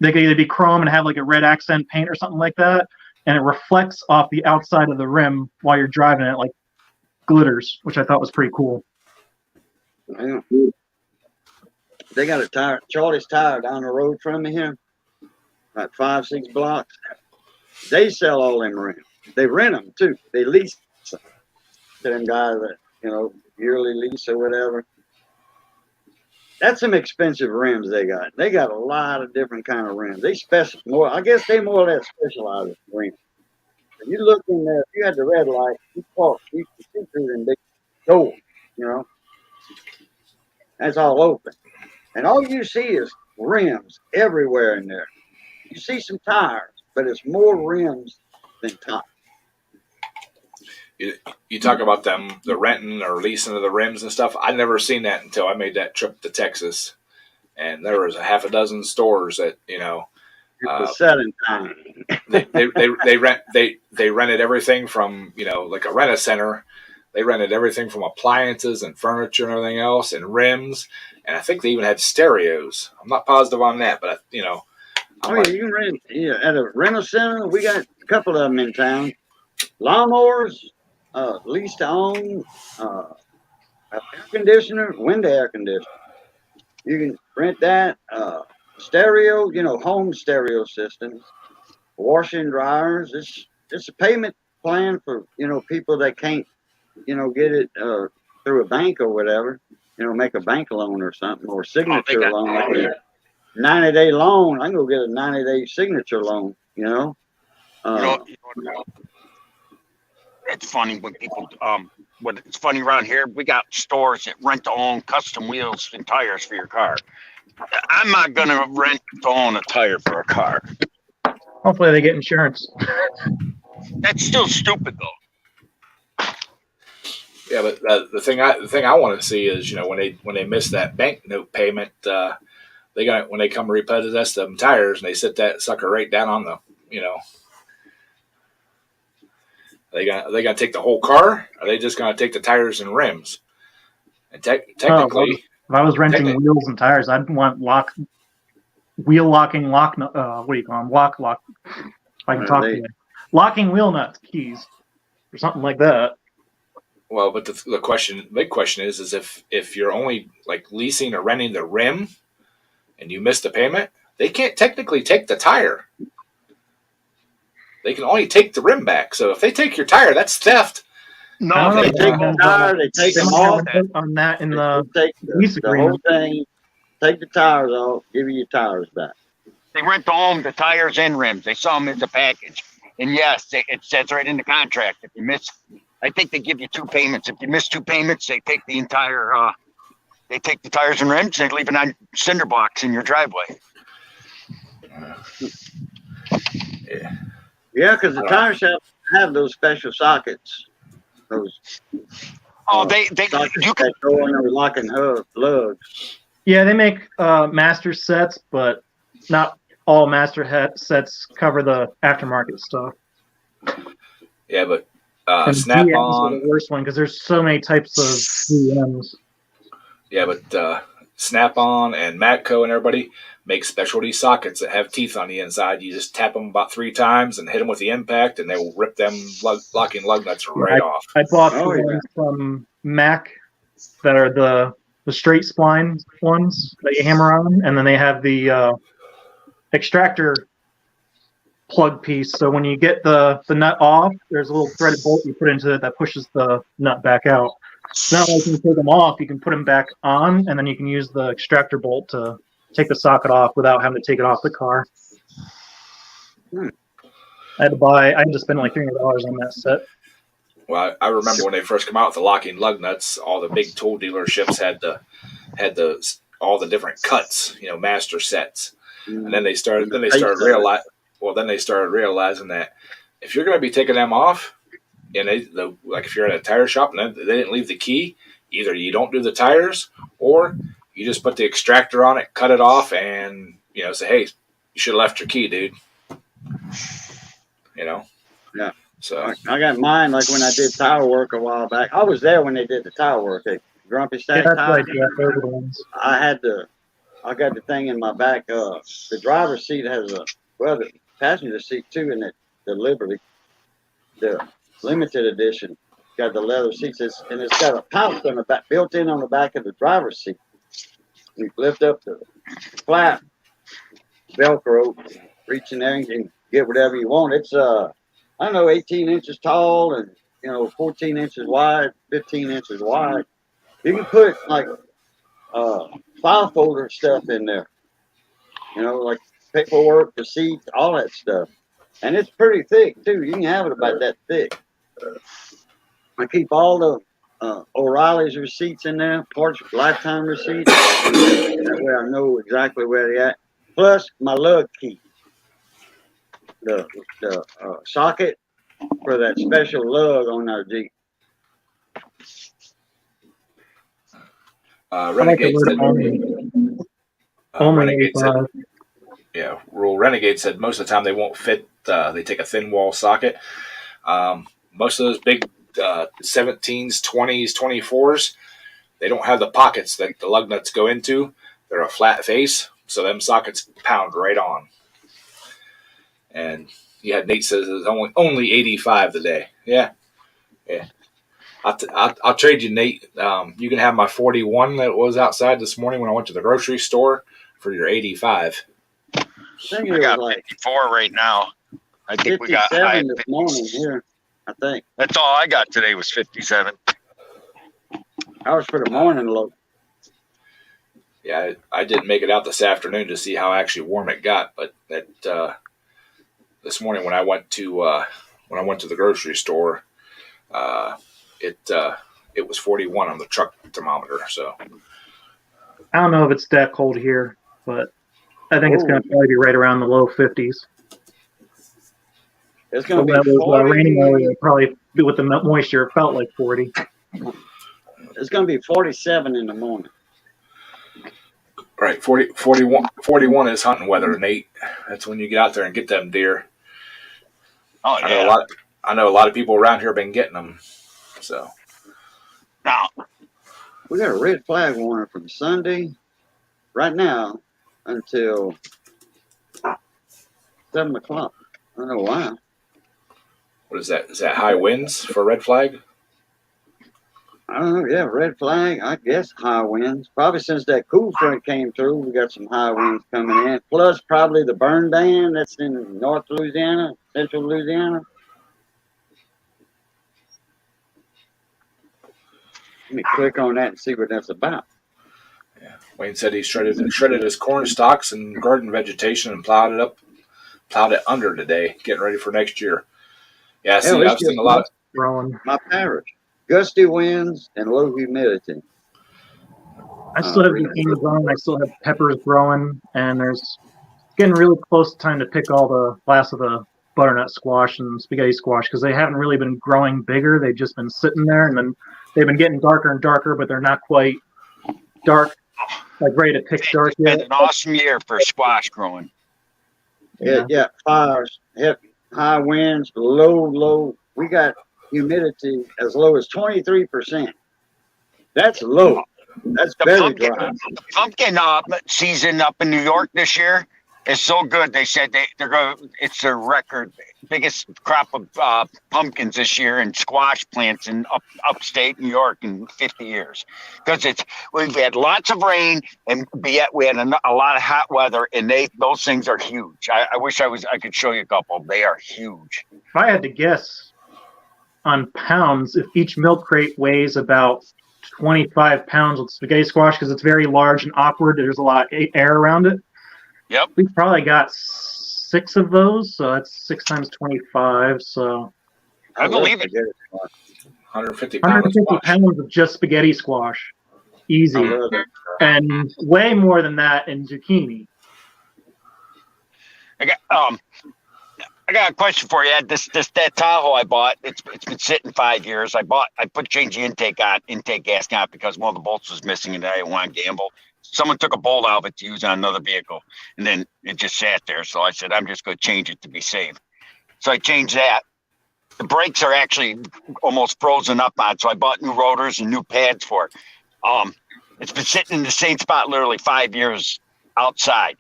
They could either be chrome and have like a red accent paint or something like that, and it reflects off the outside of the rim while you're driving it, like glitters, which I thought was pretty cool. Yeah. They got a tire, Charlie's Tire down the road from me here, about 5-6 blocks. They sell all them rims. They rent them too. They lease them to them guys that, yearly lease or whatever. That's some expensive rims they got. They got a lot of different kind of rims. I guess they more or less specialize in rims. If you look in there, if you had the red light, you can see through them big doors, That's all open. And all you see is rims everywhere in there. You see some tires, but it's more rims than tires. You talk about the renting or leasing of the rims and stuff. I never seen that until I made that trip to Texas, and there was a half a dozen stores that It's a selling time. they rented everything from like a rent-a-center. They rented everything from appliances and furniture and everything else, and rims, and I think they even had stereos. I'm not positive on that, but I'm like, You can rent at a rental center. We got a couple of them in town. Lawnmowers, lease to own, air conditioner, window air conditioner. You can rent that. Stereo, home stereo systems, washing dryers. It's a payment plan for people that can't get it through a bank or whatever. Make a bank loan or something, or signature loan, like a 90-day loan. I can go get a 90-day signature loan. It's funny when people it's funny around here. We got stores that rent to own custom wheels and tires for your car. I'm not gonna rent to own a tire for a car. Hopefully they get insurance. That's still stupid though. yeah. But the thing I want to see is when they miss that banknote payment, when they come repossess them tires and they sit that sucker right down on the, they gonna take the whole car? Or are they just gonna take the tires and rims? And technically, if I was renting wheels and tires, I'd want wheel locking what do you call them? Lock. If I can talk to you. Locking wheel nuts, keys, or something like that. well, but the big question is if you're only like leasing or renting the rim, and you miss the payment, they can't technically take the tire. They can only take the rim back. So if they take your tire, that's theft. No, They take the tire, they take them off. On that in the Take lease the whole agreement. thing, take the tires off, give you your tires back. they rent the home, the tires and rims. They sell them as a package. And yes, it says right in the contract, if you miss, I think they give you 2 payments. If you miss 2 payments, they take the entire, they take the tires and rims, they leave it on cinder blocks in your driveway. Yeah, because the tire shop have those special sockets. Those Oh, sockets you can, that go on those locking lugs. Yeah, they make master sets, but not all master sets cover the aftermarket stuff. Yeah, but And Snap DMs are On. the worst one because there's so many types of DMs. Yeah, but Snap On and Matco and everybody make specialty sockets that have teeth on the inside. You just tap them about 3 times and hit them with the impact, and they will rip them locking lug nuts right off. I bought Oh, the yeah. ones from Mac that are the straight spline ones that you hammer on, and then they have the extractor plug piece. So when you get the nut off, there's a little threaded bolt you put into it that pushes the nut back out. Now, like you can take them off, you can put them back on, and then you can use the extractor bolt to take the socket off without having to take it off the car. I had to spend like $300 on that set. Well, I remember when they first come out with the locking lug nuts, all the big tool dealerships had all the different cuts, master sets. And then they started realizing that if you're going to be taking them off, and like if you're at a tire shop and they didn't leave the key, either you don't do the tires or you just put the extractor on it, cut it off, and say, hey, you should have left your key, dude. Yeah. So I got mine like when I did tire work a while back. I was there when they did the tire work at Grumpy Yeah, Stack that's Tire. right. Yeah, those are the ones. I got the thing in my back. The driver's seat has the passenger seat too, in it. The Liberty, the limited edition, got the leather seats, and it's got a pouch on the back, built in on the back of the driver's seat. You lift up the flap, Velcro, reach in there and you can get whatever you want. It's 18 inches tall and 14 inches wide, 15 inches wide. You can put like file folder stuff in there, like paperwork, receipts, all that stuff. And it's pretty thick too. You can have it about that thick. I keep all the O'Reilly's receipts in there, parts lifetime receipts. That way I know exactly where they're at. Plus my lug key, the socket for that special lug on our Jeep. Renegade said, Renegade said, 85. yeah, Renegade said most of the time they won't fit. They take a thin wall socket. Most of those big 17s, 20s, 24s, they don't have the pockets that the lug nuts go into. They're a flat face, so them sockets pound right on. And yeah, Nate says it's only 85 today. Yeah. I'll trade you, Nate. You can have my 41 that was outside this morning when I went to the grocery store for your 85. I think I it got was like 54 right now. I think we got 57 this morning here, I think. That's all I got today was 57. I was for the morning look. Yeah, I didn't make it out this afternoon to see how actually warm it got, but this morning when I went to the grocery store, it was 41 on the truck thermometer. So I don't know if it's that cold here, but I think it's going to probably be right around the low 50s. It's So going to that be was 40. raining earlier. Probably with the moisture, it felt like 40. It's going to be 47 in the morning. Right, 41 is hunting weather, Nate. That's when you get out there and get them deer. Oh I know a yeah. lot. I know a lot of people around here have been getting them. So Now, We got a red flag warning from Sunday, right now, until 7 o'clock. I don't know why. what is that? Is that high winds for red flag? I don't know. Yeah, red flag. I guess high winds. Probably since that cool front came through, we got some high winds coming in. Plus, probably the burn ban that's in North Louisiana, Central Louisiana. Let me click on that and see what that's about. Yeah. Wayne said he shredded his corn stalks and garden vegetation and plowed it under today, getting ready for next year. Yeah, Hell, see, it's I've seen just a lot. Growing. my parish. Gusty winds and low humidity. I still have zucchini growing. I still have peppers growing, and there's getting really close to time to pick all the last of the butternut squash and spaghetti squash because they haven't really been growing bigger. They've just been sitting there, and then they've been getting darker and darker, but they're not quite dark, like ready to pick dark it's been yet. an awesome year for squash growing. Yeah, fires, high winds, low. We got humidity as low as 23%. That's low. That's The very pumpkin, dry. the pumpkin season up in New York this year is so good. They said they're going. It's their record biggest crop of pumpkins this year and squash plants in upstate New York in 50 years because we've had lots of rain and yet we had a lot of hot weather and those things are huge. I wish I could show you a couple. They are huge. If I had to guess on pounds, if each milk crate weighs about 25 pounds with spaghetti squash because it's very large and awkward. There's a lot of air around it. Yep. We probably got 6 of those, so that's 6 times 25. So I believe it. 150 pounds. 150 pounds of just spaghetti squash, easy, I love it. and way more than that in zucchini. I got a question for you, Ed. That Tahoe I bought, it's been sitting 5 years. I changed the intake gas out because one of the bolts was missing and I didn't want to gamble. Someone took a bolt out of it to use on another vehicle and then it just sat there. So I said, I'm just going to change it to be safe. So I changed that. The brakes are actually almost frozen up on, so I bought new rotors and new pads for it. It's been sitting in the same spot literally 5 years outside.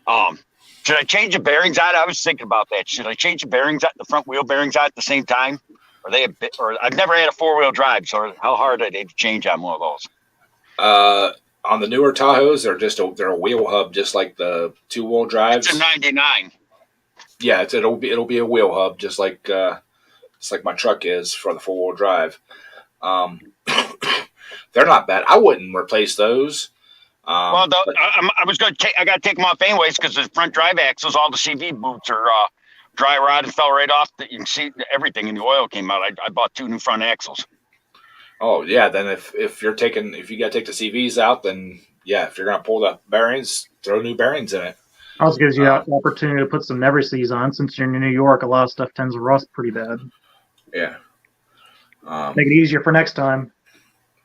Should I change the bearings out? I was thinking about that. Should I change the bearings out, the front wheel bearings out at the same time? Are they or I've never had a 4-wheel drive, so how hard are they to change on one of those? On the newer Tahoes, they're a wheel hub, just like the 2-wheel drives. It's a 99. Yeah, it'll be a wheel hub, just like my truck is for the 4-wheel drive. They're not bad. I wouldn't replace those. Well, I was going to I got to take them off anyways because the front drive axles, all the CV boots are dry rot and fell right off. You can see everything, and the oil came out. I bought 2 new front axles. Oh yeah, then if you got to take the CVs out, then yeah, if you're gonna pull the bearings, throw new bearings in it. Also gives you the opportunity to put some Never-Seas on. Since you're in New York, a lot of stuff tends to rust pretty bad. Yeah. Make it easier for next time.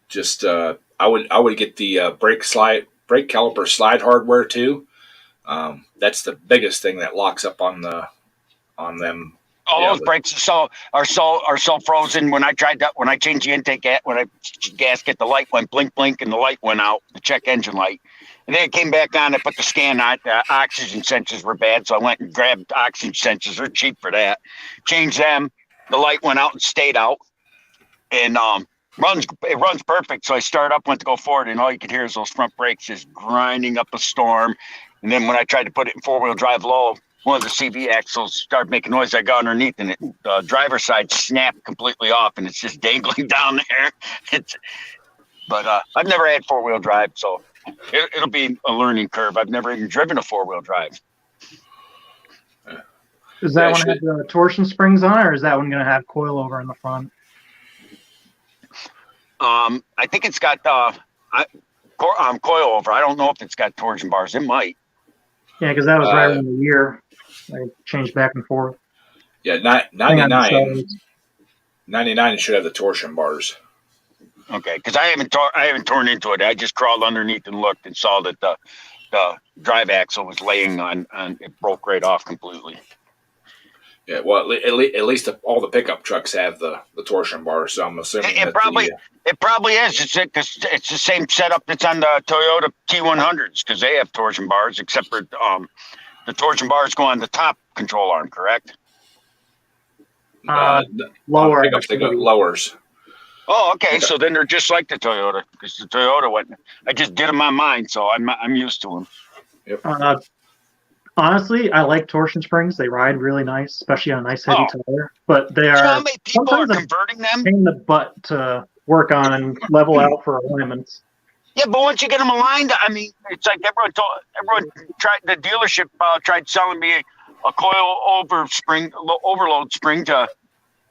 Just I would get the brake caliper slide hardware too. That's the biggest thing that locks up on them. All those brakes are so frozen. When I changed the intake gasket, the light went blink, and the light went out, the check engine light. And then it came back on. I put the scan on. Oxygen sensors were bad, so I went and grabbed oxygen sensors. They're cheap for that. Changed them. The light went out and stayed out. And it runs perfect. So I started up, went to go forward, and all you could hear is those front brakes just grinding up a storm. And then when I tried to put it in 4-wheel drive low, one of the CV axles started making noise. I got underneath, and the driver's side snapped completely off, and it's just dangling down there. But I've never had 4-wheel drive, so it'll be a learning curve. I've never even driven a 4-wheel drive. Does that one have the torsion springs on it, or is that one going to have coilover in the front? I think it's got coilover. I don't know if it's got torsion bars. It might. Yeah, because that was right around the year. I changed back and forth. Yeah, 99 should have the torsion bars. Okay, because I haven't torn into it. I just crawled underneath and looked and saw that the the drive axle was laying on it broke right off completely. Yeah, well, at least all the pickup trucks have the torsion bar, so I'm assuming It that probably is. It's the same setup that's on the Toyota T100s because they have torsion bars, except for the torsion bars go on the top control arm, correct? Lower. pickups, they go lowers. Oh, okay. So then they're just like the Toyota because the Toyota went. I just did them on mine, so I'm used to them. Honestly, I like torsion springs. They ride really nice, especially on a nice heavy tire. But they You know are how many people are sometimes a converting them? pain in the butt to work on and level out for alignments. Yeah, but once you get them aligned, I mean, it's like everyone tried. The dealership tried selling me a coil overload spring to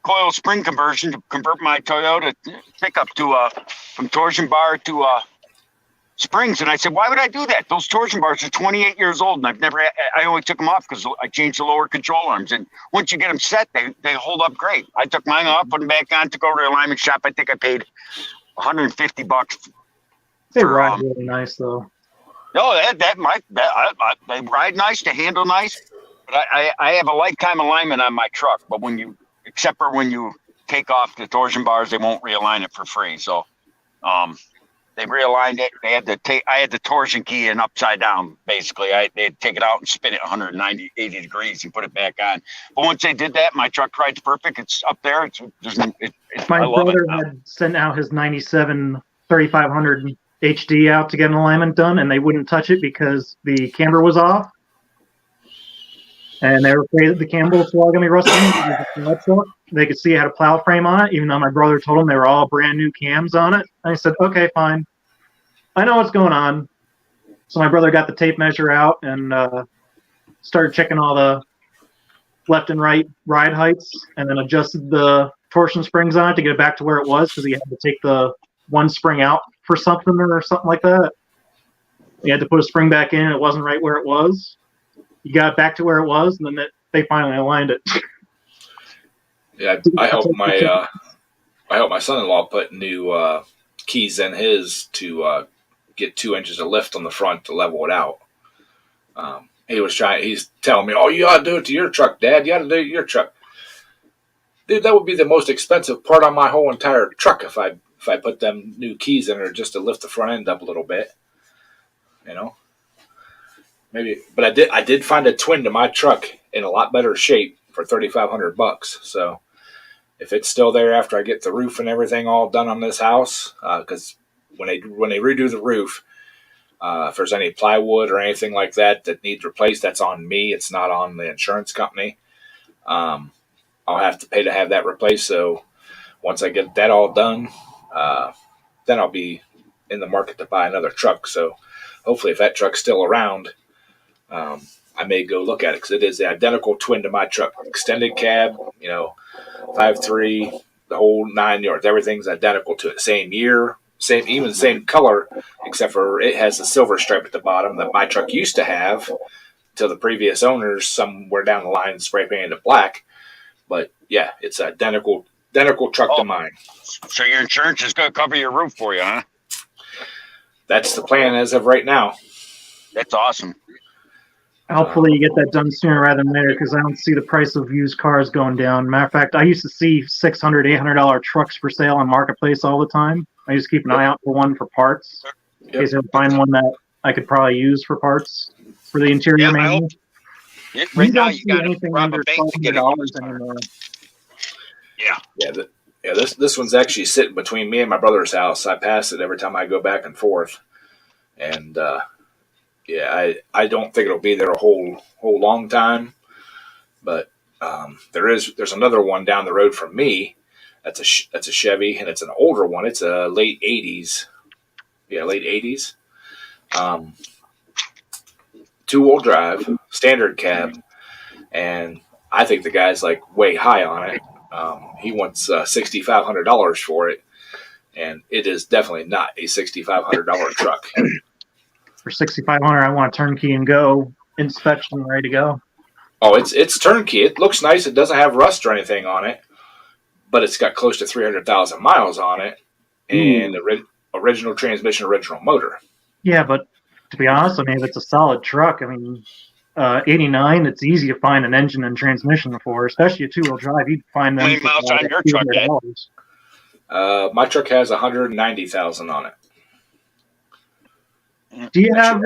coil spring conversion to convert my Toyota pickup to from torsion bar to springs, and I said, why would I do that? Those torsion bars are 28 years old, and I only took them off because I changed the lower control arms. And once you get them set, they hold up great. I took mine off, put them back on, took over to the alignment shop. I think I paid $150. They ride really nice, though. No, they ride nice, they handle nice. But I have a lifetime alignment on my truck, but except for when you take off the torsion bars, they won't realign it for free. So, they realigned it. They had to I had the torsion key in upside down. Basically, they'd take it out and spin it 80 degrees and put it back on. But once they did that, my truck rides perfect. It's up there. My brother had sent out his 97 3500 HD out to get an alignment done, and they wouldn't touch it because the camber was off. And they were afraid that the camber was going to be rusting. They could see it had a plow frame on it, even though my brother told them they were all brand new cams on it. I said, okay, fine. I know what's going on. So my brother got the tape measure out and started checking all the left and right ride heights, and then adjusted the torsion springs on it to get it back to where it was because he had to take the one spring out for something like that. He had to put a spring back in, and it wasn't right where it was. He got it back to where it was, and then they finally aligned it. Yeah, I hope my son-in-law put new keys in his to get 2 inches of lift on the front to level it out. He's telling me, "Oh, you ought to do it to your truck, Dad. You ought to do it to your truck." Dude, that would be the most expensive part on my whole entire truck if I put them new keys in there just to lift the front end up a little bit. You know, maybe. But I did find a twin to my truck in a lot better shape for $3,500. So if it's still there after I get the roof and everything all done on this house, because when they redo the roof, if there's any plywood or anything like that needs replaced, that's on me. It's not on the insurance company. I'll have to pay to have that replaced. So once I get that all done, then I'll be in the market to buy another truck. So hopefully if that truck's still around, I may go look at it because it is the identical twin to my truck. Extended cab, 5.3, the whole 9 yards. Everything's identical to it. Same year, same color, except for it has a silver stripe at the bottom that my truck used to have till the previous owners somewhere down the line spray painted it black. But yeah, it's identical truck to mine. So your insurance is going to cover your roof for you, huh? That's the plan as of right now. That's awesome. Hopefully you get that done sooner rather than later because I don't see the price of used cars going down. Matter of fact, I used to see $600, $800 trucks for sale on Marketplace all the time. I used to keep an eye out for one for parts in case I would find one that I could probably use for parts for the interior manual. Right now you got to rob a bank to get $1,200 anymore. Yeah. This one's actually sitting between me and my brother's house. I pass it every time I go back and forth, and I don't think it'll be there a whole long time. But there's another one down the road from me. That's a Chevy, and it's an older one. It's a late 80s. Yeah, late 80s. 2-wheel drive, standard cab, and I think the guy's like way high on it. He wants $6,500 for it, and it is definitely not a $6,500 truck. For $6,500, I want a turnkey and go inspection ready to go. Oh, it's turnkey. It looks nice. It doesn't have rust or anything on it, but it's got close to 300,000 miles on it, and original transmission, original motor. Yeah, but to be honest, I mean, if it's a solid truck, I mean, 89, it's easy to find an engine and transmission for, especially a two-wheel drive. You'd find them How many for miles on your $200. truck, Ed? My truck has 190,000 on it. Do you have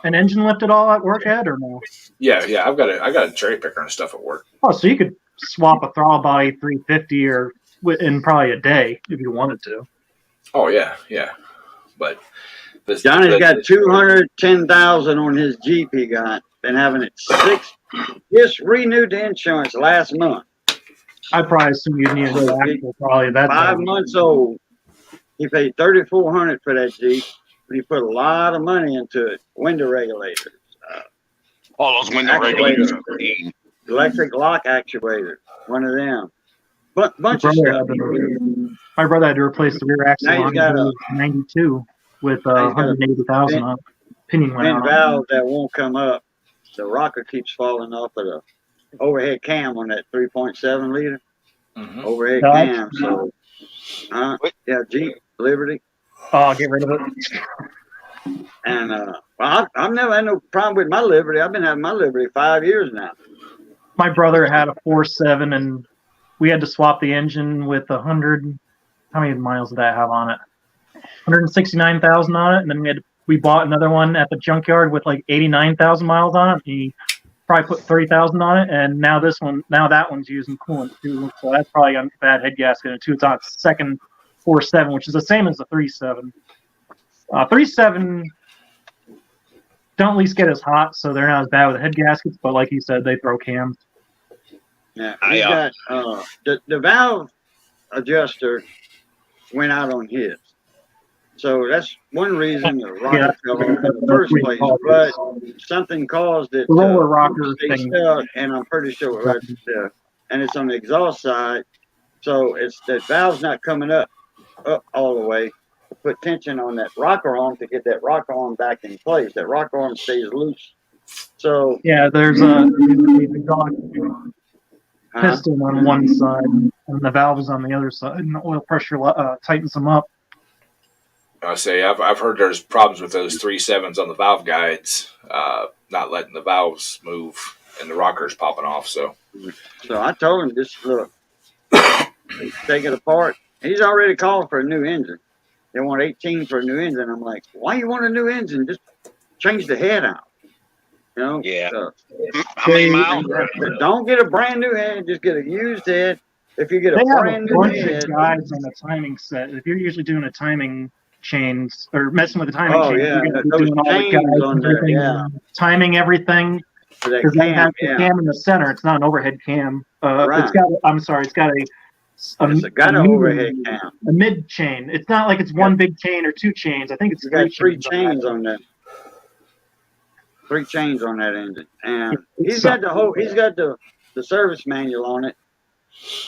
an engine lift at all at work, Ed, or no? Yeah. I got a cherry picker and stuff at work. Oh, so you could swap a throttle body 350 or in probably a day if you wanted to. Oh yeah. But Johnny's got 210,000 on his Jeep. He got been having it just renewed the insurance last month. I probably assume you'd need a new axle probably that 5 months old. He paid $3,400 for that Jeep, but he put a lot of money into it. Window regulators, All those window regulators are green. electric lock actuator, one of them. Bunch of stuff. My brother had to replace the rear axle Now on he's got a 92 with 180,000 on pinion went Pin out. valve that won't come up. The rocker keeps falling off of the overhead cam on that 3.7 liter overhead cam. So, yeah, Jeep Liberty. Oh, get rid of it. And well, I've never had no problem with my Liberty. I've been having my Liberty 5 years now. My brother had a 4.7 and we had to swap the engine with 100. How many miles did that have on it? 169,000 on it, and then we bought another one at the junkyard with like 89,000 miles on it. He probably put 30,000 on it, and now that one's using coolant too. So that's probably a bad head gasket too. It's on its second 4.7, which is the same as the 3.7. 3.7 don't at least get as hot, so they're not as bad with the head gaskets. But like you said, they throw cams. Yeah, he's got the valve adjuster went out on his, so that's one reason the rocker fell off in the first place. But something caused it. The roller rocker stay thing, stuck, and I'm pretty sure and it's on the exhaust side, so it's the valve's not coming up all the way. Put tension on that rocker arm to get that rocker arm back in place. That rocker arm stays loose. So yeah, there's a piston on one side and the valve is on the other side, and the oil pressure tightens them up. I say I've heard there's problems with those 3.7s on the valve guides, not letting the valves move and the rockers popping off. So I told him, just look, take it apart. He's already called for a new engine. They want 18 for a new engine. I'm like, why you want a new engine? Just change the head out. You know? Yeah. How many miles? Don't get a brand new head. Just get a used head. If you get a brand new head, guides on the timing set. If you're usually doing a timing chains or messing with the timing chains, yeah, you're those doing all the chains guides on there, yeah. Timing everything. Because they have the cam in the center. It's not an overhead cam. Right. It's got an overhead cam. A mid chain. It's not like it's one big chain or two chains. I think it's got three chains on that. 3 chains on that engine, and he's got the service manual on it.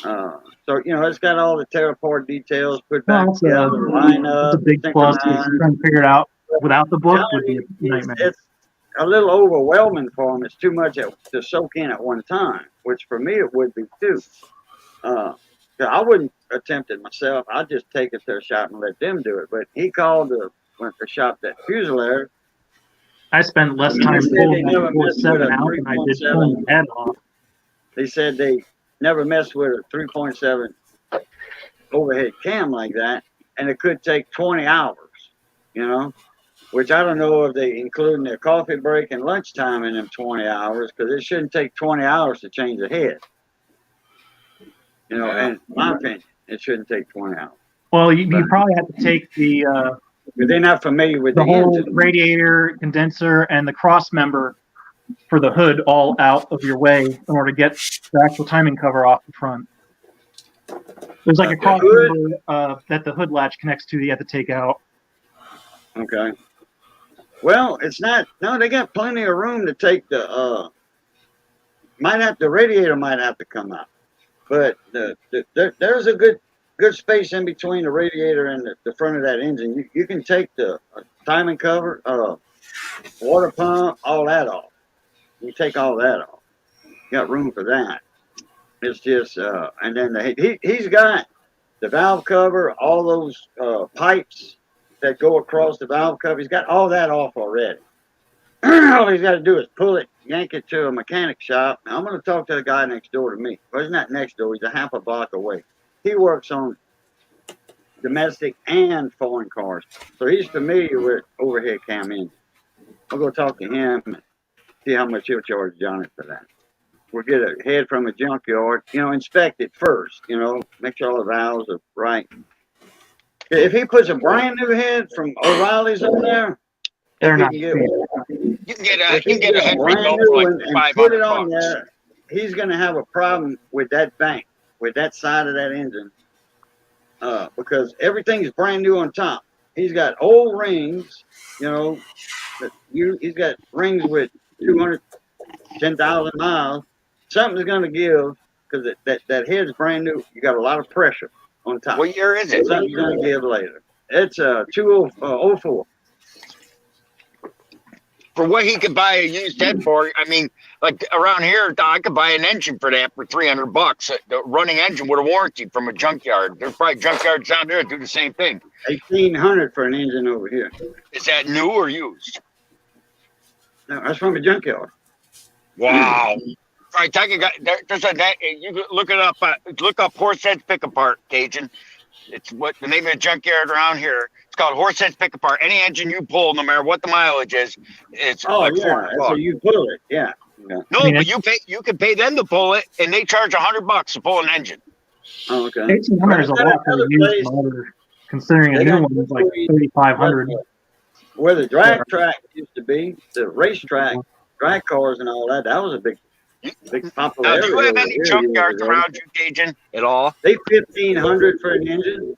So it's got all the tear apart details put back together, line up. It's a big plus. Trying to figure it out without the book would be a nightmare. It's a little overwhelming for him. It's too much to soak in at one time, which for me it would be too. I wouldn't attempt it myself. I'd just take it to their shop and let them do it. But he went to shop that Fusilier. I spent less time pulling that 4.7 out than I did pulling the head off. They said they never messed with a 3.7 overhead cam like that, and it could take 20 hours, which I don't know if they including their coffee break and lunchtime in them 20 hours, because it shouldn't take 20 hours to change a head. And in my opinion, it shouldn't take 20 hours. Well, you probably have to take the but they're not familiar with the whole engine. Radiator, condenser, and the cross member for the hood all out of your way in order to get the actual timing cover off the front. There's like a cross member that the hood latch connects to. You have to take out. Okay. Well, it's not. No, they got plenty of room to take the. The radiator might have to come out, but there's a good space in between the radiator and the front of that engine. You can take the timing cover, water pump, all that off. You take all that off. You got room for that. It's just, and then he's got the valve cover, all those pipes that go across the valve cover. He's got all that off already. All he's got to do is pull it, yank it to a mechanic shop. Now, I'm going to talk to the guy next door to me. Well, he's not next door. He's a half a block away. He works on domestic and foreign cars. So he's familiar with overhead cam engines. I'll go talk to him and see how much he'll charge Johnny for that. We'll get a head from a junkyard, inspect it first, make sure all the valves are right. If he puts a brand new head from O'Reilly's on there, They're he not. can get one. You can If he get a gets head brand rebuilt new for one like and 500 put it on bucks. there, he's going to have a problem with that bank, with that side of that engine, because everything's brand new on top. He's got old rings, he's got rings with 210,000 miles. Something's going to give because that head's brand new. You got a lot of pressure on top. What year is it? Something's going to give later. It's 2004. For what he could buy a used head for, I mean, like around here, I could buy an engine for that for $300. The running engine with a warranty from a junkyard. There's probably junkyards down there that do the same thing. 1,800 for an engine over here. Is that new or used? No, that's from a junkyard. Wow. Right, take a guy. There's you can look it up. Look up Horseheads Pick Apart, Cajun. It's what the name of the junkyard around here. It's called Horseheads Pick Apart. Any engine you pull, no matter what the mileage is, it's Oh, like yeah. $400. So you pull it. Yeah. No, but you can pay them to pull it, and they charge $100 to pull an engine. Oh, okay. 1,800 is a lot for a used motor, considering a new one is like 3,500. Where the drag track used to be, the racetrack, drag cars and all that, that was a big Now, popularity. do you have over any here junkyards years ago. around you, Cajun, at all? They 1,500 for an engine,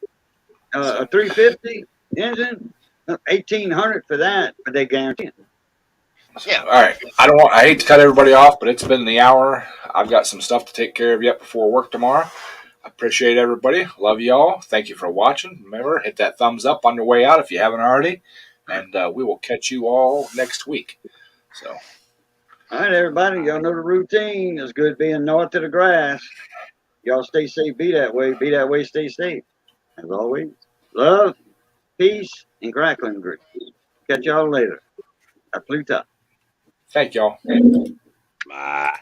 a 350 engine, 1,800 for that, but they guarantee it. Yeah. All right. I hate to cut everybody off, but it's been the hour. I've got some stuff to take care of yet before work tomorrow. I appreciate everybody. Love y'all. Thank you for watching. Remember, hit that thumbs up on your way out if you haven't already. And we will catch you all next week. So, All right, everybody, y'all know the routine. It's good being north of the grass. Y'all stay safe, be that way, stay safe. As always, love, peace, and crackling grease. Catch y'all later. At Pluto. thank y'all. Bye.